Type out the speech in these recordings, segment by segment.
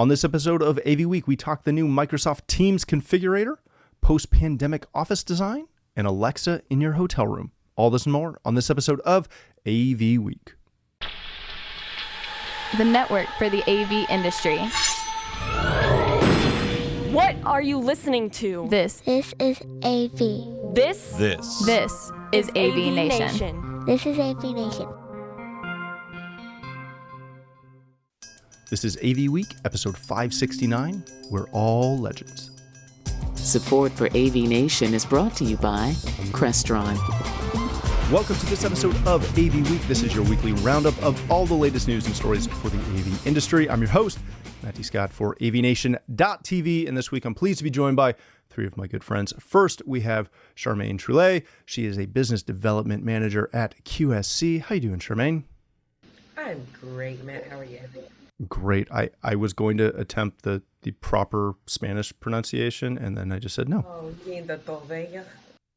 On this episode of AV Week, we talk the new Microsoft Teams configurator, post-pandemic office design, and Alexa in your hotel room. All this and more on this episode of AV Week. The network for the AV industry. What are you listening to? This is AV. This is AVNation. This is AVNation. This is AV Week, episode 569. We're all legends. Support for AVNation is brought to you by Crestron. Welcome to this episode of AV Week. This is your weekly roundup of all the latest news and stories for the AV industry. I'm your host, Matty Scott for AVNation.tv, and this week I'm pleased to be joined by three of my good friends. First, we have Charmaine Trullet. She is a business development manager at QSC. How you doing, Charmaine? I'm great, Matt. How are you? Great. I was going to attempt the proper Spanish pronunciation, and then I just said no. Oh, you mean the Torvella?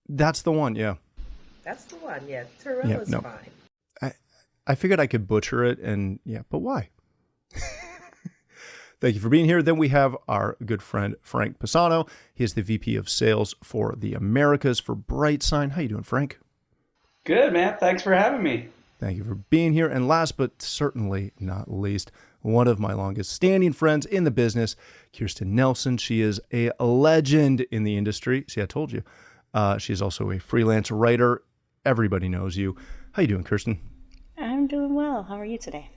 That's the one, yeah. That's the one, yeah. Torella's fine. I figured I could butcher it, and yeah, but why? Thank you for being here. Then we have our good friend, Frank Pisano. He is the VP of Sales for the Americas for BrightSign. How you doing, Frank? Good, man. Thanks for having me. Thank you for being here. And last but certainly not least, one of my longest standing friends in the business, Kirsten Nelson. She is a legend in the industry. See, I told you. She is also a freelance writer. Everybody knows you. How you doing, Kirsten? I'm doing well. How are you today?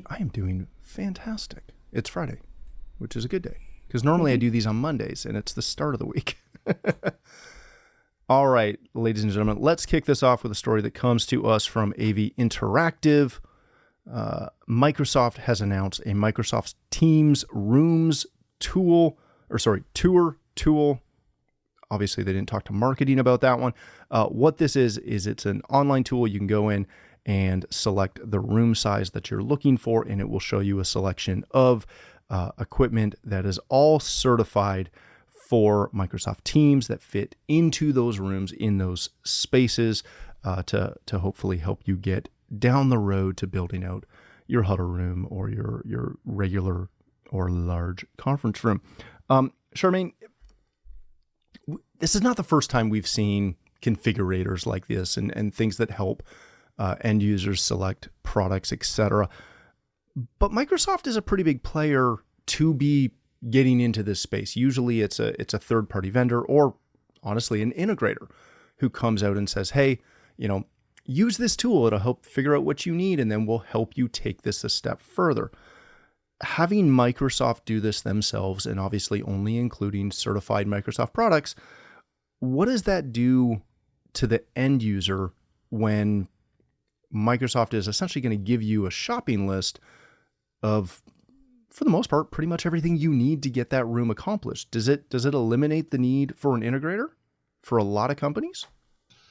I am doing fantastic. It's Friday, which is a good day, because normally I do these on Mondays, and it's the start of the week. All right, ladies and gentlemen, let's kick this off with a story that comes to us from AV Interactive. Microsoft has announced a Microsoft Teams tour tool. Obviously, they didn't talk to marketing about that one. What this is it's an online tool. You can go in and select the room size that you're looking for, and it will show you a selection of equipment that is all certified for Microsoft Teams that fit into those rooms, in those spaces, to hopefully help you get down the road to building out your huddle room or your regular or large conference room. Charmaine, this is not the first time we've seen configurators like this and things that help end users select products, etc. But Microsoft is a pretty big player to be getting into this space. Usually it's a third-party vendor or honestly an integrator who comes out and says, hey, use this tool. It'll help figure out what you need, and then we'll help you take this a step further. Having Microsoft do this themselves, and obviously only including certified Microsoft products, what does that do to the end user when Microsoft is essentially going to give you a shopping list of, for the most part, pretty much everything you need to get that room accomplished? Does it eliminate the need for an integrator for a lot of companies?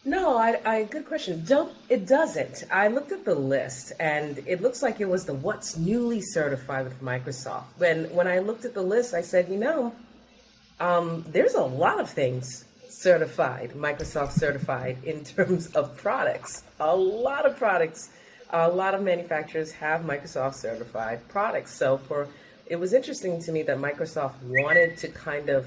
No, good question. It doesn't. I looked at the list, and it looks like it was the what's newly certified with Microsoft. When I looked at the list, I said, there's a lot of things Microsoft certified in terms of products. A lot of products, a lot of manufacturers have Microsoft certified products. So it was interesting to me that Microsoft wanted to kind of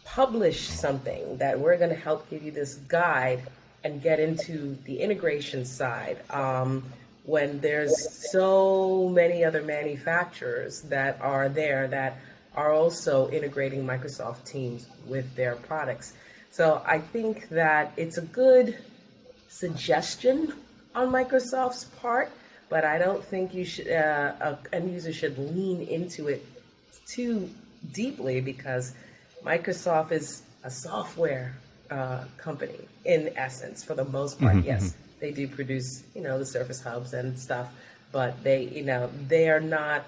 publish something that we're going to help give you this guide and get into the integration side when there's so many other manufacturers that are there that are also integrating Microsoft Teams with their products. So I think that it's a good suggestion on Microsoft's part, but I don't think you should end user should lean into it too deeply, because Microsoft is a software company in essence, for the most part. Mm-hmm. Yes, they do produce, the Surface Hubs and stuff, but they are not,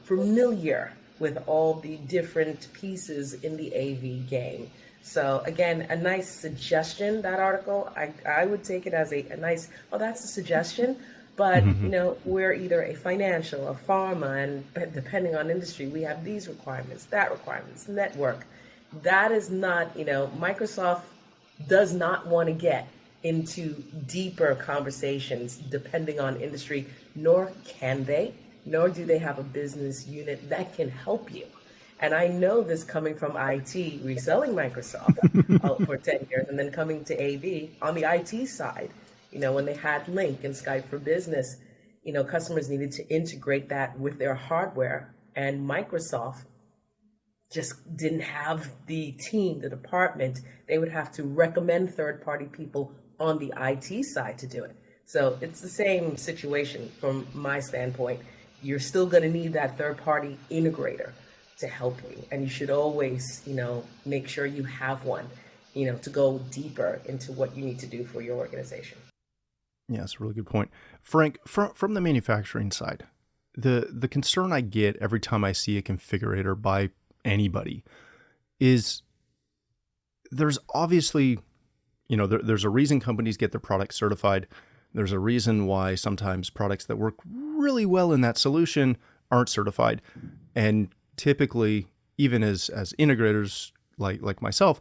familiar with all the different pieces in the AV game. So again, a nice suggestion, that article. I would take it as a nice, that's a suggestion, but we're either a financial, a pharma, and depending on industry, we have these requirements, that requirements, network. That is not, Microsoft does not want to get into deeper conversations depending on industry, nor can they, nor do they have a business unit that can help you. And I know this coming from IT, reselling Microsoft for 10 years, and then coming to AV on the IT side. When they had Link and Skype for Business, customers needed to integrate that with their hardware, and Microsoft just didn't have the team, the department. They would have to recommend third-party people on the IT side to do it. So it's the same situation from my standpoint. You're still going to need that third-party integrator to help you. And you should always, make sure you have one, to go deeper into what you need to do for your organization. Yeah, that's a really good point. Frank, from the manufacturing side, the concern I get every time I see a configurator by anybody is there's obviously, there's a reason companies get their products certified. There's a reason why sometimes products that work really well in that solution aren't certified. And typically, even as integrators like myself,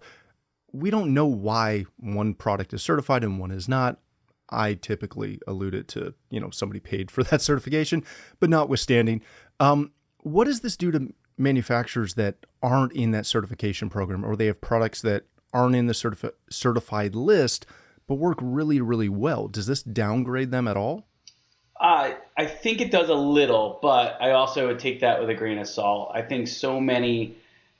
we don't know why one product is certified and one is not. I typically allude it to, somebody paid for that certification, but notwithstanding, what does this do to manufacturers that aren't in that certification program, or they have products that aren't in the certified list, but work really, really well? Does this downgrade them at all? I think it does a little, but I also would take that with a grain of salt. I think so many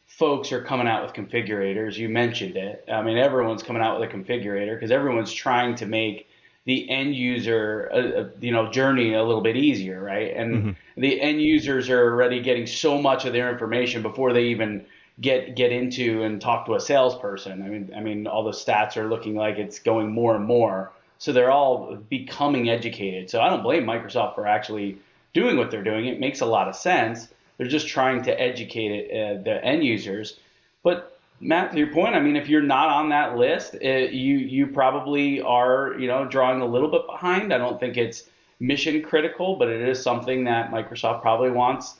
folks are coming out with configurators. You mentioned it. I mean, everyone's coming out with a configurator because everyone's trying to make the end user, journey a little bit easier, right? And the end users are already getting so much of their information before they even get into and talk to a salesperson. I mean, all the stats are looking like it's going more and more. So they're all becoming educated. So I don't blame Microsoft for actually doing what they're doing. It makes a lot of sense. They're just trying to educate the end users. But Matt, to your point, I mean, if you're not on that list, you probably are, drawing a little bit behind. I don't think it's mission critical, but it is something that Microsoft probably wants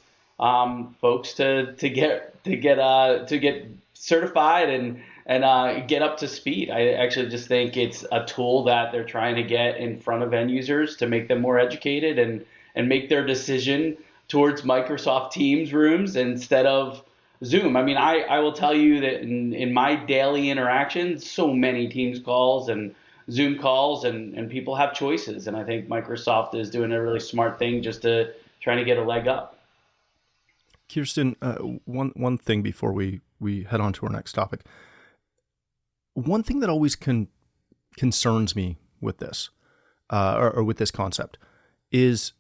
folks to get certified and get up to speed. I actually just think it's a tool that they're trying to get in front of end users to make them more educated and make their decision towards Microsoft Teams rooms instead of Zoom. I mean, I will tell you that in my daily interactions, so many Teams calls and Zoom calls, and people have choices. And I think Microsoft is doing a really smart thing just to trying to get a leg up. Kirsten, one thing before we head on to our next topic. One thing that always concerns me with this, or with this concept, is,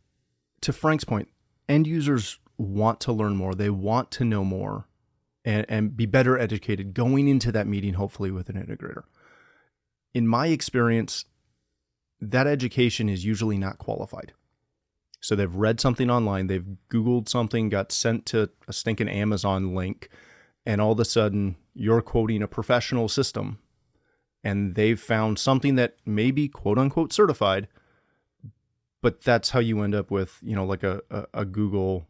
to Frank's point, end users want to learn more. They want to know more and be better educated going into that meeting, hopefully with an integrator. In my experience, that education is usually not qualified. So they've read something online, they've Googled something, got sent to a stinking Amazon link, and all of a sudden you're quoting a professional system and they've found something that may be quote unquote certified, but that's how you end up with, like a Google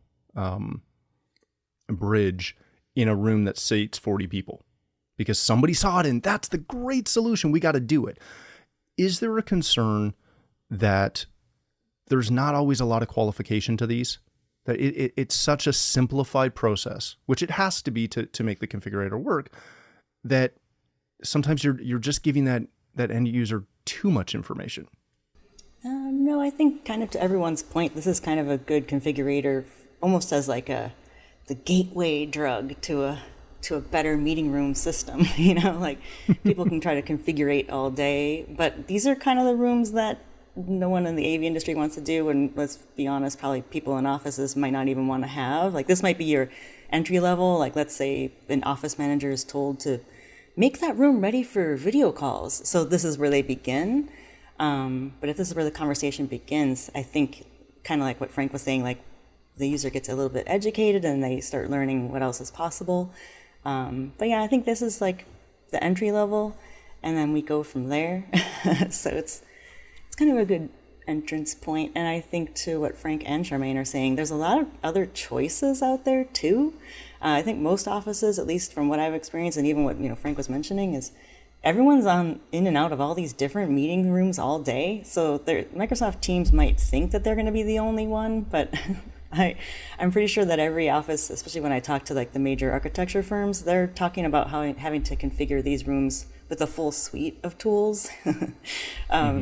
bridge in a room that seats 40 people because somebody saw it and that's the great solution. We got to do it. Is there a concern that there's not always a lot of qualification to these? That it's such a simplified process, which it has to be to make the configurator work, that sometimes you're just giving that end user too much information? No, I think kind of to everyone's point, this is kind of a good configurator, almost as like the gateway drug to a better meeting room system. Like people can try to configurate all day, but these are kind of the rooms that no one in the AV industry wants to do, and let's be honest, probably people in offices might not even want to have. Like this might be your entry level. Like let's say an office manager is told to make that room ready for video calls. So this is where they begin. But if this is where the conversation begins, I think kind of like what Frank was saying, like the user gets a little bit educated and they start learning what else is possible. But yeah, I think this is like the entry level, and then we go from there. So it's kind of a good entrance point. And I think to what Frank and Charmaine are saying, there's a lot of other choices out there too. I think most offices, at least from what I've experienced, and even what Frank was mentioning, is everyone's in and out of all these different meeting rooms all day. So Microsoft Teams might think that they're going to be the only one, but I'm pretty sure that every office, especially when I talk to like the major architecture firms, they're talking about how having to configure these rooms with a full suite of tools.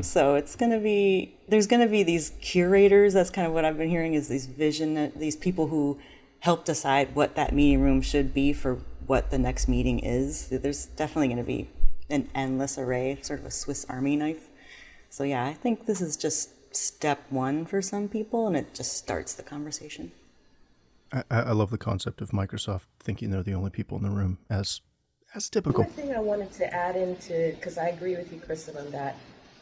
So it's going to be, there's going to be these curators. That's kind of what I've been hearing, is these people who help decide what that meeting room should be for what the next meeting is. There's definitely going to be an endless array, sort of a Swiss Army knife. So yeah, I think this is just step one for some people, and it just starts the conversation. I love the concept of Microsoft thinking they're the only people in the room, as typical. One thing I wanted to add into, because I agree with you, Kristen, on that,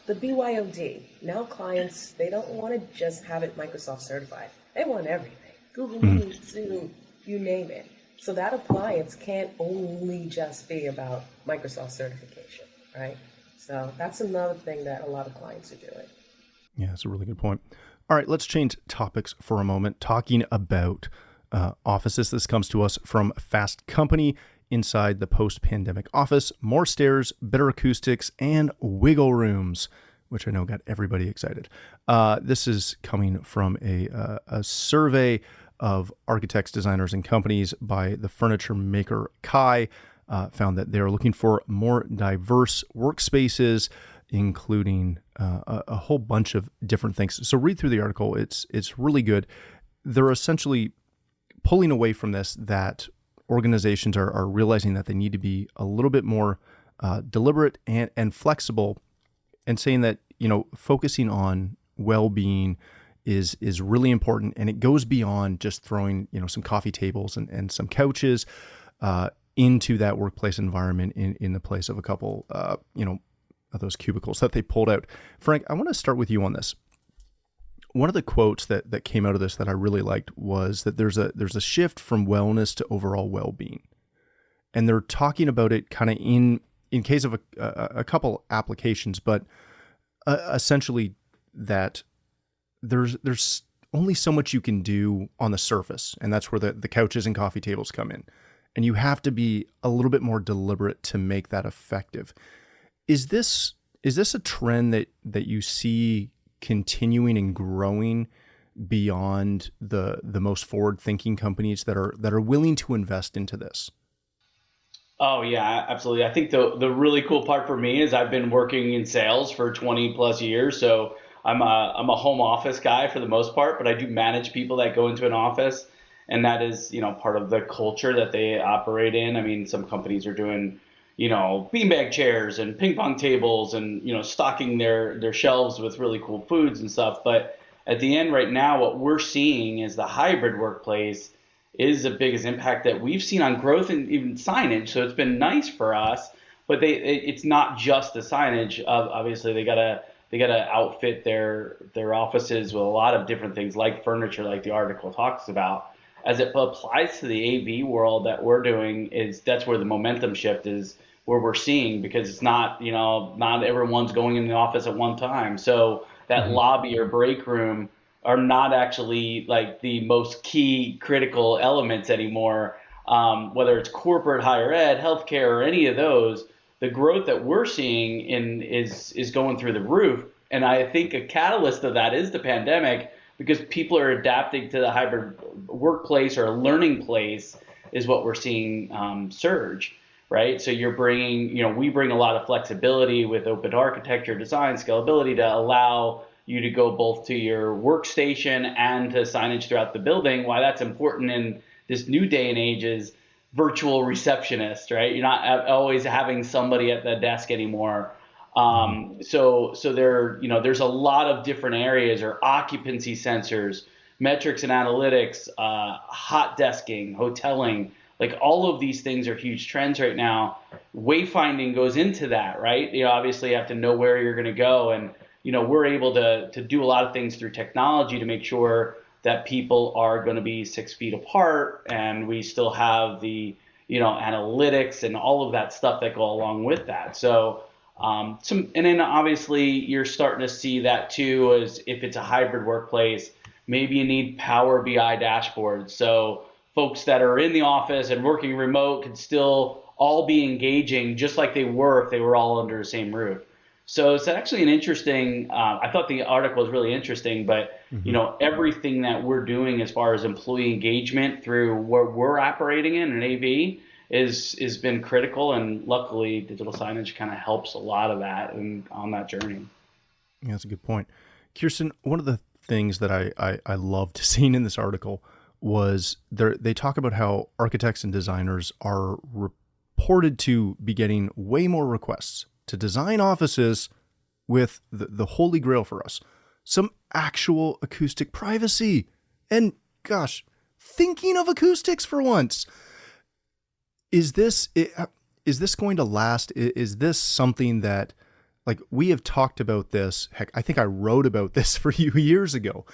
the BYOD. Now clients, they don't want to just have it Microsoft certified. They want everything. Google Meet, Zoom, you name it. So that appliance can't only just be about Microsoft certification, right? So that's another thing that a lot of clients are doing. Yeah, that's a really good point. All right, let's change topics for a moment, talking about offices. This comes to us from Fast Company. Inside the post-pandemic office, more stairs, better acoustics, and wiggle rooms, which I know got everybody excited. This is coming from a survey of architects, designers, and companies by the furniture maker Kai. Found that they're looking for more diverse workspaces, including a whole bunch of different things. So read through the article. It's really good. They're essentially pulling away from this, that organizations are realizing that they need to be a little bit more deliberate and flexible, and saying that, focusing on well-being is really important, and it goes beyond just throwing, some coffee tables and some couches into that workplace environment in the place of a couple, of those cubicles that they pulled out. Frank, I want to start with you on this. One of the quotes that came out of this that I really liked was that there's a shift from wellness to overall well-being, and they're talking about it kind of in case of a couple applications, but essentially that there's only so much you can do on the surface, and that's where the couches and coffee tables come in, and you have to be a little bit more deliberate to make that effective. Is this a trend that you see continuing and growing beyond the most forward-thinking companies that are willing to invest into this? Oh yeah, absolutely. I think the really cool part for me is I've been working in sales for 20 plus years, so I'm a home office guy for the most part, but I do manage people that go into an office, and that is, part of the culture that they operate in. I mean, some companies are doing beanbag chairs and ping pong tables and, stocking their shelves with really cool foods and stuff. But at the end right now, what we're seeing is the hybrid workplace is the biggest impact that we've seen on growth and even signage. So it's been nice for us, but it's not just the signage. Obviously they gotta outfit their offices with a lot of different things like furniture, like the article talks about. As it applies to the AV world that we're doing, that's where the momentum shift is, where we're seeing, because it's not everyone's going in the office at one time. So that lobby or break room are not actually like the most key critical elements anymore. Whether it's corporate, higher ed, healthcare, or any of those, the growth that we're seeing is going through the roof. And I think a catalyst of that is the pandemic, because people are adapting to the hybrid workplace or a learning place is what we're seeing surge, right? So you're bringing, we bring a lot of flexibility with open architecture, design, scalability to allow you to go both to your workstation and to signage throughout the building. Why that's important in this new day and age is virtual receptionist, right? You're not always having somebody at the desk anymore. So there, there's a lot of different areas, or occupancy sensors, metrics and analytics, hot desking, hoteling, like all of these things are huge trends right now. Wayfinding goes into that, right? Obviously you have to know where you're going to go, and we're able to do a lot of things through technology to make sure that people are going to be 6 feet apart, and we still have the, analytics and all of that stuff that go along with that. So, and then obviously you're starting to see that too, as if it's a hybrid workplace, maybe you need Power BI dashboards. So folks that are in the office and working remote can still all be engaging just like they were if they were all under the same roof. So it's actually an interesting. I thought the article was really interesting, but everything that we're doing as far as employee engagement through what we're operating in AV is been critical, and luckily digital signage kind of helps a lot of that and on that journey. Yeah, that's a good point. Kirsten, one of the things that I loved seeing in this article was they talk about how architects and designers are reported to be getting way more requests to design offices with the holy grail for us, some actual acoustic privacy. And gosh, thinking of acoustics for once. Is this going to last? Is this something that, like, we have talked about this? Heck, I think I wrote about this for you years ago,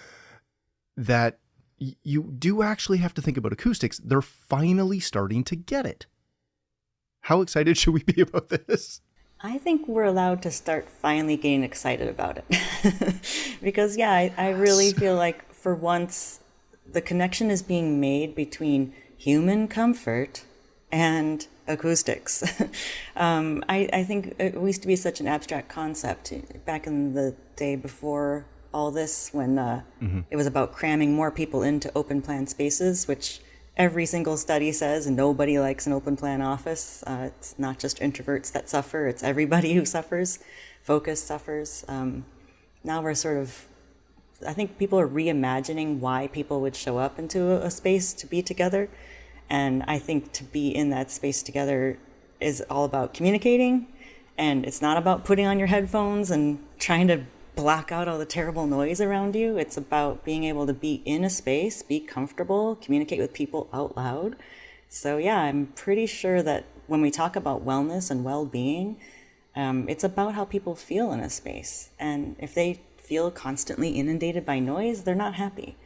that you do actually have to think about acoustics. They're finally starting to get it. How excited should we be about this? I think we're allowed to start finally getting excited about it. Because, yeah, I really feel like for once the connection is being made between human comfort and acoustics. I think it used to be such an abstract concept back in the day before all this, when it was about cramming more people into open plan spaces, which every single study says nobody likes an open plan office. It's not just introverts that suffer, it's everybody who suffers. Focus suffers. Now we're sort of, I think people are reimagining why people would show up into a space to be together. And I think to be in that space together is all about communicating, and it's not about putting on your headphones and trying to block out all the terrible noise around you. It's about being able to be in a space, be comfortable, communicate with people out loud. So yeah, I'm pretty sure that when we talk about wellness and well-being, it's about how people feel in a space. And if they feel constantly inundated by noise, they're not happy.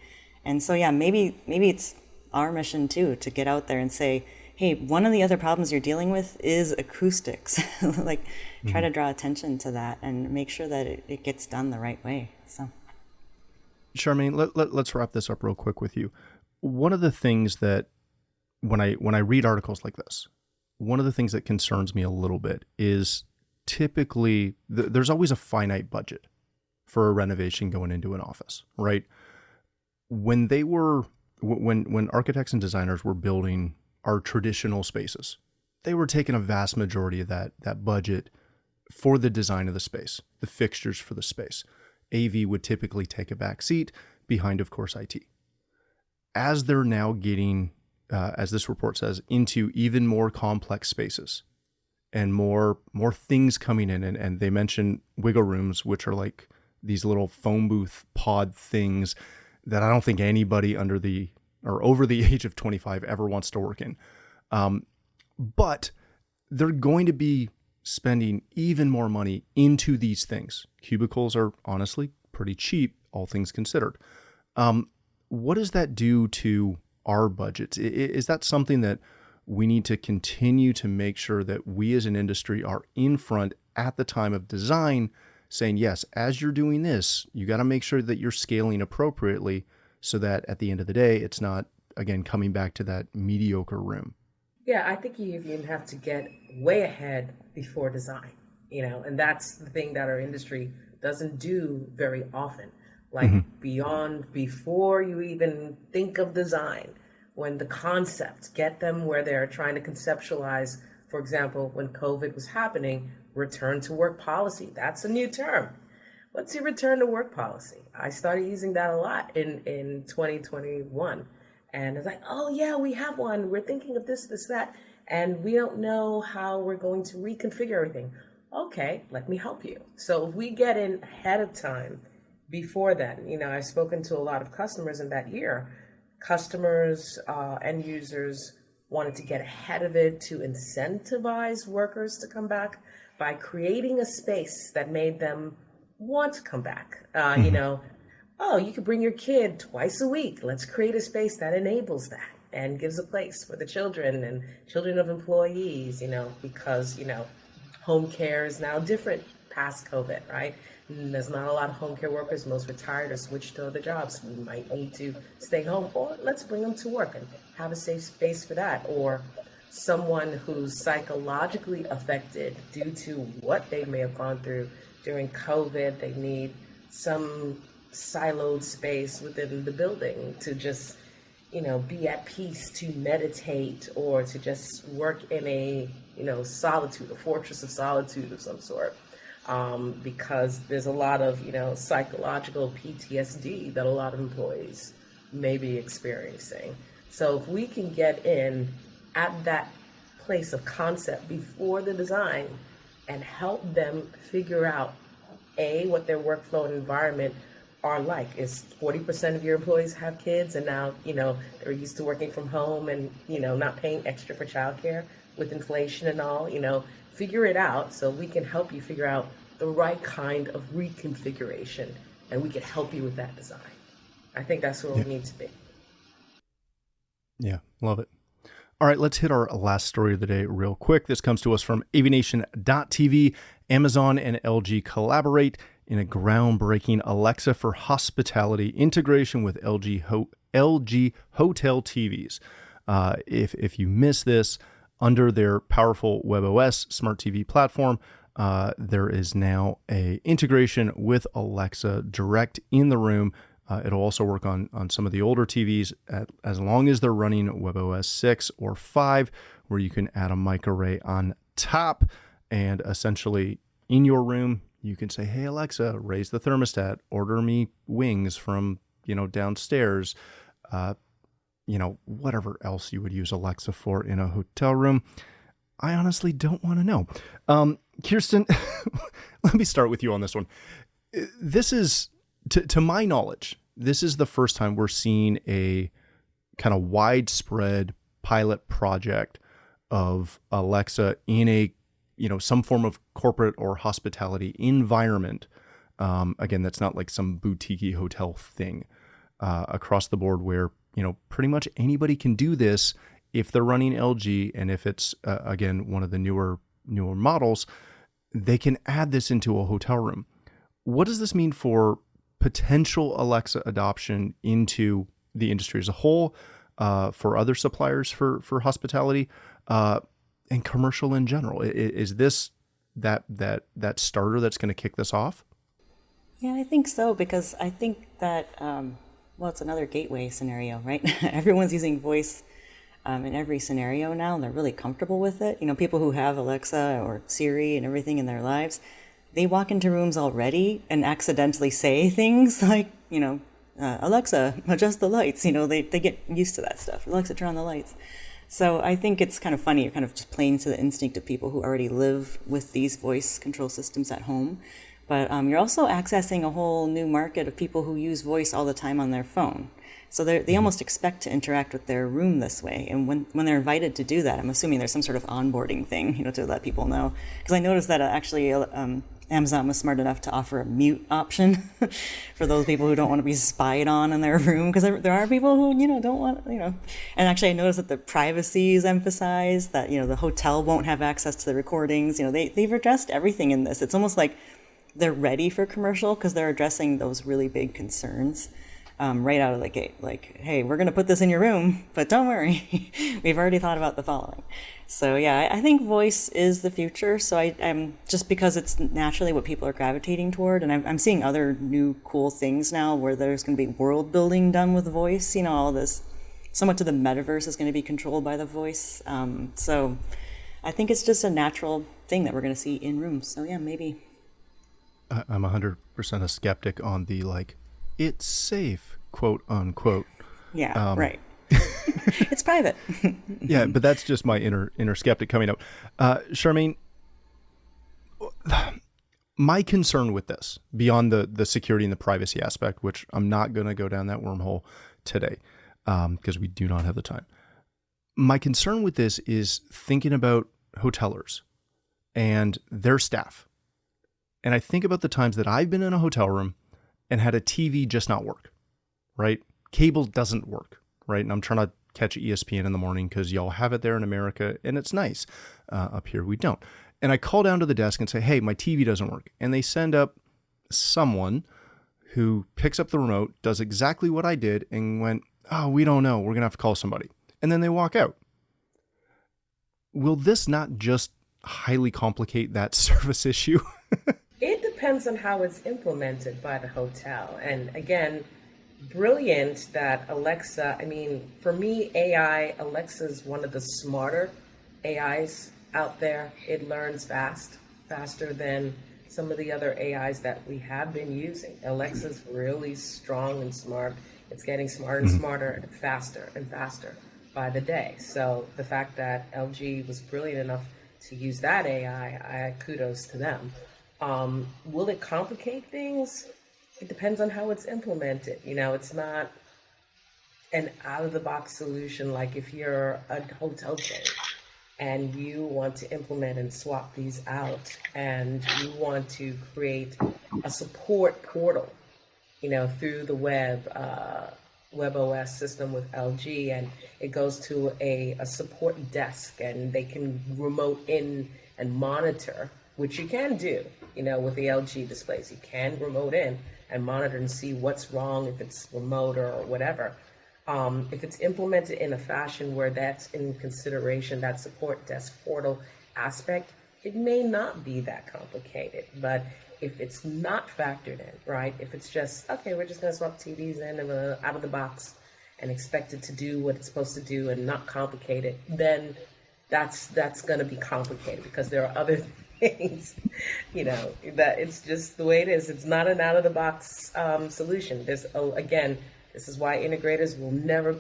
And so yeah, maybe it's our mission too, to get out there and say, hey, one of the other problems you're dealing with is acoustics. Like, try to draw attention to that and make sure that it gets done the right way. So, Charmaine, let's wrap this up real quick with you. One of the things that when I read articles like this, one of the things that concerns me a little bit is typically there's always a finite budget for a renovation going into an office, right? When architects and designers were building our traditional spaces, they were taking a vast majority of that budget for the design of the space, the fixtures for the space. AV would typically take a back seat behind, of course, IT. As they're now getting, as this report says, into even more complex spaces and more things coming in, and they mention wiggle rooms, which are like these little phone booth pod things that I don't think anybody over the age of 25 ever wants to work in. But they're going to be spending even more money into these things. Cubicles are honestly pretty cheap, all things considered. What does that do to our budgets? Is that something that we need to continue to make sure that we as an industry are in front at the time of design, saying, yes, as you're doing this, you got to make sure that you're scaling appropriately so that at the end of the day, it's not, again, coming back to that mediocre room? Yeah, I think you even have to get way ahead before design, and that's the thing that our industry doesn't do very often. Like before you even think of design, when the concept, get them where they're trying to conceptualize, for example, when COVID was happening, return to work policy. That's a new term. What's your return to work policy? I started using that a lot in 2021. And it's like, oh yeah, we have one. We're thinking of this, that, and we don't know how we're going to reconfigure everything. Okay, let me help you. So if we get in ahead of time before then, I've spoken to a lot of customers in that year. Customers, end users wanted to get ahead of it to incentivize workers to come back by creating a space that made them want to come back. Oh, you could bring your kid twice a week. Let's create a space that enables that and gives a place for the children and children of employees, because, home care is now different past COVID, right? And there's not a lot of home care workers. Most retired or switched to other jobs. We might need to stay home, or let's bring them to work and have a safe space for that. Or someone who's psychologically affected due to what they may have gone through during COVID. They need some siloed space within the building to just, be at peace, to meditate, or to just work in a, solitude, a fortress of solitude of some sort. Because there's a lot of, psychological PTSD that a lot of employees may be experiencing. So if we can get in at that place of concept before the design and help them figure out, what their workflow and environment are like. Is 40% of your employees have kids, and now, they're used to working from home and, not paying extra for childcare with inflation and all, figure it out so we can help you figure out the right kind of reconfiguration, and we can help you with that design. I think that's where we need to be. Yeah, love it. All right, let's hit our last story of the day real quick. This comes to us from AVNation.tv. Amazon and LG collaborate in a groundbreaking Alexa for hospitality integration with LG hotel TVs. If you miss this, under their powerful WebOS smart TV platform, there is now a integration with Alexa direct in the room. It'll also work on some of the older TVs as long as they're running WebOS 6 or 5, where you can add a mic array on top, and essentially in your room, you can say, hey, Alexa, raise the thermostat, order me wings from, downstairs, whatever else you would use Alexa for in a hotel room. I honestly don't want to know. Kirsten, let me start with you on this one. This is, to my knowledge, this is the first time we're seeing a kind of widespread pilot project of Alexa in a, some form of corporate or hospitality environment. Again, that's not like some boutique hotel thing across the board where, pretty much anybody can do this if they're running LG, and if it's, again, one of the newer models, they can add this into a hotel room. What does this mean for potential Alexa adoption into the industry as a whole, for other suppliers for hospitality, and commercial in general? Is this that starter that's going to kick this off? Yeah, I think so, because I think that, it's another gateway scenario, right? Everyone's using voice in every scenario now, and they're really comfortable with it. People who have Alexa or Siri and everything in their lives, they walk into rooms already and accidentally say things like, Alexa, adjust the lights. They get used to that stuff. Alexa, turn on the lights. So I think it's kind of funny. You're kind of just playing to the instinct of people who already live with these voice control systems at home. But you're also accessing a whole new market of people who use voice all the time on their phone. So they almost expect to interact with their room this way. And when they're invited to do that, I'm assuming there's some sort of onboarding thing, to let people know. Because I noticed that actually Amazon was smart enough to offer a mute option for those people who don't want to be spied on in their room. Because there are people who, don't want, And actually I noticed that the privacy is emphasized, that, the hotel won't have access to the recordings. They've addressed everything in this. It's almost like they're ready for commercial because they're addressing those really big concerns right out of the gate. Like, hey, we're going to put this in your room, but don't worry. We've already thought about the following. So yeah, I think voice is the future. So I'm just because it's naturally what people are gravitating toward. And I'm seeing other new cool things now where there's going to be world building done with voice. All this, so much of the metaverse is going to be controlled by the voice. So I think it's just a natural thing that we're going to see in rooms. So yeah, maybe. I'm 100% a skeptic on the it's safe, quote unquote. Yeah, right. It's private. Yeah, but that's just my inner skeptic coming out. Charmaine, my concern with this, beyond the security and the privacy aspect, which I'm not going to go down that wormhole today because we do not have the time. My concern with this is thinking about hotelers and their staff. And I think about the times that I've been in a hotel room and had a TV just not work, right? Cable doesn't work, right? And I'm trying to catch ESPN in the morning because y'all have it there in America and it's nice. Up here, we don't. And I call down to the desk and say, hey, my TV doesn't work. And they send up someone who picks up the remote, does exactly what I did, and went, oh, we don't know. We're going to have to call somebody. And then they walk out. Will this not just highly complicate that service issue? It depends on how it's implemented by the hotel. And again, brilliant that Alexa, I mean, for me, Alexa is one of the smarter AIs out there. It learns faster than some of the other AIs that we have been using. Alexa's really strong and smart. It's getting smarter and smarter and faster by the day. So the fact that LG was brilliant enough to use that AI, kudos to them. Will it complicate things? It depends on how it's implemented. It's not an out-of-the-box solution like if you're a hotel chain and you want to implement and swap these out and you want to create a support portal, through the WebOS system with LG, and it goes to a support desk and they can remote in and monitor, which you can do, with the LG displays. You can remote in and monitor and see what's wrong if it's remote or whatever. If it's implemented in a fashion where that's in consideration, that support desk portal aspect, it may not be that complicated. But if it's not factored in, right? If it's just, okay, we're just going to swap TVs in and out of the box and expect it to do what it's supposed to do and not complicate it, then that's going to be complicated because there are other things, that it's just the way it is. It's not an out of the box solution. Again, this is why integrators will never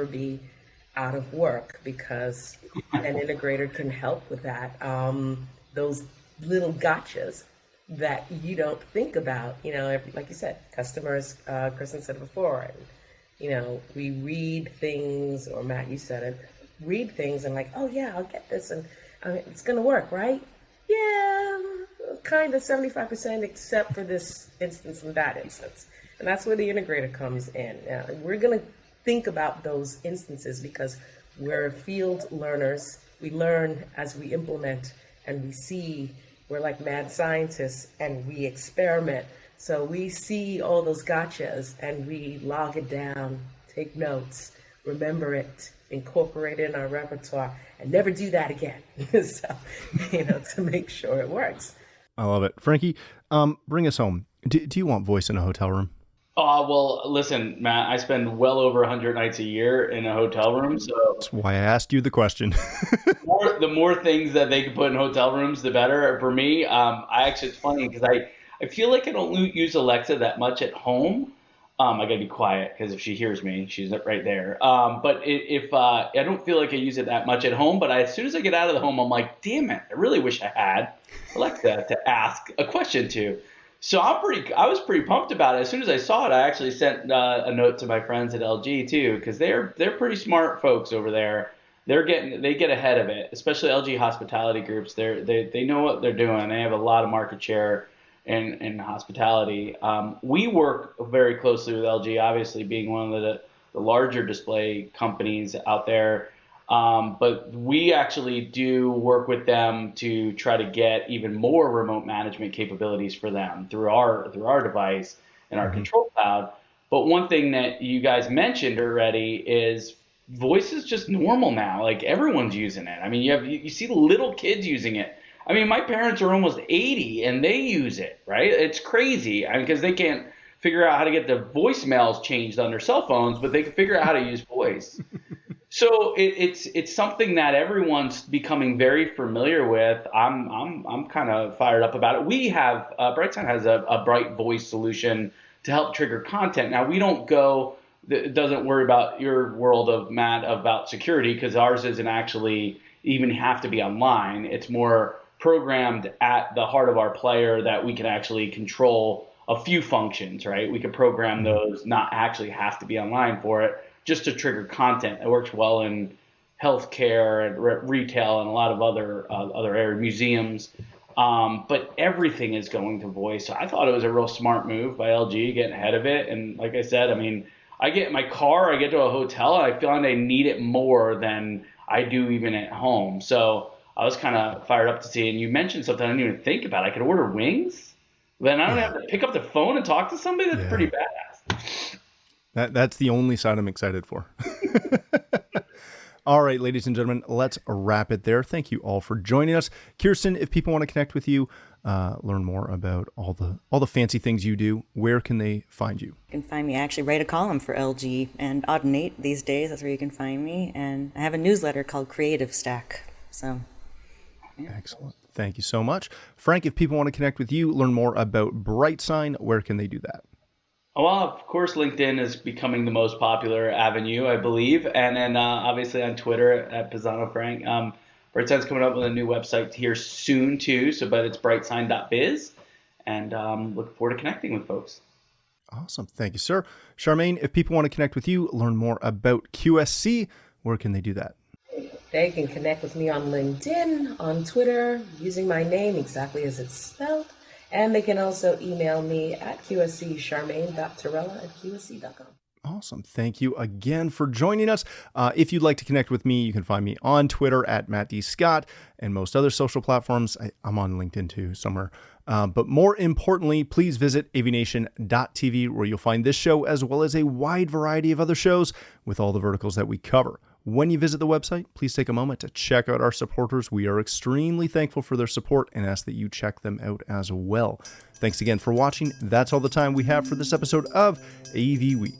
be out of work, because an integrator can help with that. Those little gotchas that you don't think about, like you said, customers, Kristen said it before, and, we read things, or Matt, you said it, read things and like, oh yeah, I'll get this and it's going to work, right? Yeah, kind of 75%, except for this instance and that instance. And that's where the integrator comes in. We're going to think about those instances because we're field learners. We learn as we implement and we see. We're like mad scientists and we experiment. So we see all those gotchas and we log it down, take notes, remember it, incorporate it in our repertoire, and never do that again. So, to make sure it works. I love it. Frankie, bring us home. Do you want voice in a hotel room? Well, listen, Matt, I spend well over 100 nights a year in a hotel room. So That's why I asked you the question. the more things that they can put in hotel rooms, the better. For me, it's funny because I feel like I don't use Alexa that much at home. I got to be quiet because if she hears me, she's right there. But if I don't feel like I use it that much at home, but as soon as I get out of the home, I'm like, damn it, I really wish I had Alexa to ask a question to. So I was pretty pumped about it. As soon as I saw it, I actually sent a note to my friends at LG too, because they're pretty smart folks over there. They get ahead of it, especially LG hospitality groups. They know what they're doing. They have a lot of market share in hospitality. We work very closely with LG, obviously being one of the larger display companies out there. But we actually do work with them to try to get even more remote management capabilities for them through our device and our control cloud. But one thing that you guys mentioned already is voice is just normal now. Like everyone's using it. I mean, you see little kids using it. I mean, my parents are almost 80 and they use it, right? It's crazy because they can't figure out how to get the voicemails changed on their cell phones, but they can figure out how to use voice. So it's something that everyone's becoming very familiar with. I'm kind of fired up about it. We have Brightsign has a bright voice solution to help trigger content. Now we don't go. It doesn't worry about your world of Matt about security because ours isn't actually even have to be online. It's more programmed at the heart of our player that we can actually control a few functions, right? We can program those, not actually have to be online for it, just to trigger content. It works well in healthcare and retail and a lot of other areas, museums. But everything is going to voice. So I thought it was a real smart move by LG getting ahead of it. And like I said, I mean, I get in my car, I get to a hotel, and I feel like I need it more than I do even at home. So I was kind of fired up to see. And you mentioned something I didn't even think about. I could order wings. Then I don't have to pick up the phone and talk to somebody. That's pretty badass. That's the only side I'm excited for. All right, ladies and gentlemen, let's wrap it there. Thank you all for joining us. Kirsten, if people want to connect with you, learn more about all the fancy things you do, where can they find you? You can find me. I actually write a column for LG and Audinate these days. That's where you can find me. And I have a newsletter called Creative Stack. So, yeah. Excellent. Thank you so much. Frank, if people want to connect with you, learn more about BrightSign, where can they do that? Well, of course, LinkedIn is becoming the most popular avenue, I believe. And then obviously on Twitter at Pisano Frank. BrightSign's coming up with a new website here soon, too. But it's brightsign.biz. And looking forward to connecting with folks. Awesome. Thank you, sir. Charmaine, if people want to connect with you, learn more about QSC, where can they do that? They can connect with me on LinkedIn, on Twitter, using my name exactly as it's spelled. And they can also email me at qsccharmaine.torella@qsc.com. Awesome. Thank you again for joining us. If you'd like to connect with me, you can find me on Twitter at Matt D. Scott and most other social platforms. I'm on LinkedIn too, somewhere. But more importantly, please visit avnation.tv, where you'll find this show as well as a wide variety of other shows with all the verticals that we cover. When you visit the website, please take a moment to check out our supporters. We are extremely thankful for their support and ask that you check them out as well. Thanks again for watching. That's all the time we have for this episode of AV Week.